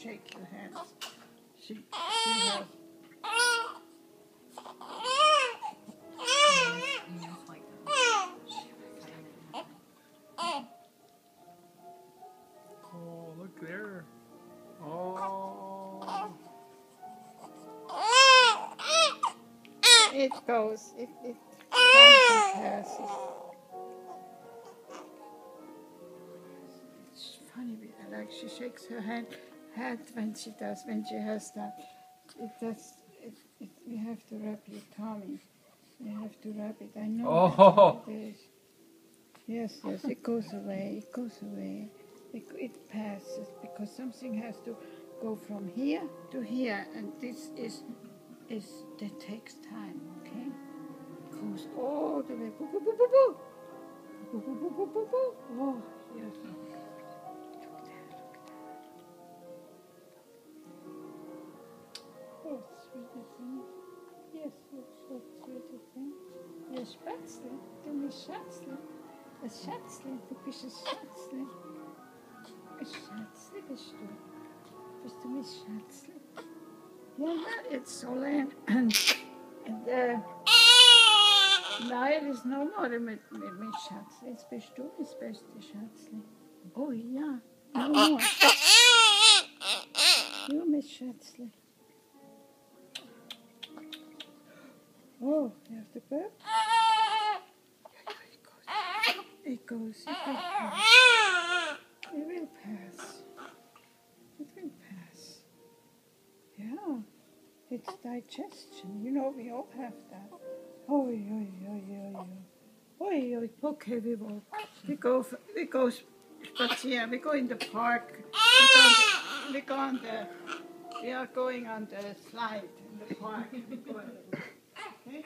shake your hands. She has. Oh, look there. Oh. It goes. It passes. It's funny, like she shakes her head when she has that. You have to rub your tummy. You have to rub it. I know. Oh. It is. Yes, it goes away. It goes away. It passes because something has to go from here to here, and this that takes time. Okay, goes all the way. Boo, boo, boo, boo, boo. Boo, boo, boo, boo, boo, boo. Oh yes. Look there, look there. Oh, sweetie thing. Yes, look, sweetie thing. Ja, Spätzle, du bist Schätzle. Ein Schätzle, du bist ein Schätzle. Ein Schätzle bist du. Bist du mein Schätzle? Yeah, it's Solène and Niall is no more mit Schätzle. Jetzt bist du das beste Schätzle. Oh ja, no more. Du mit Schätzle. Oh, you have to burp? It goes. It will pass. It will pass. It will pass. Yeah. It's digestion. You know, we all have that. Oi, oi, oi, oi, oi. Oi, oi. Okay, we walk. We go spazieren. We go in the park. We are going on the slide in the park. Okay?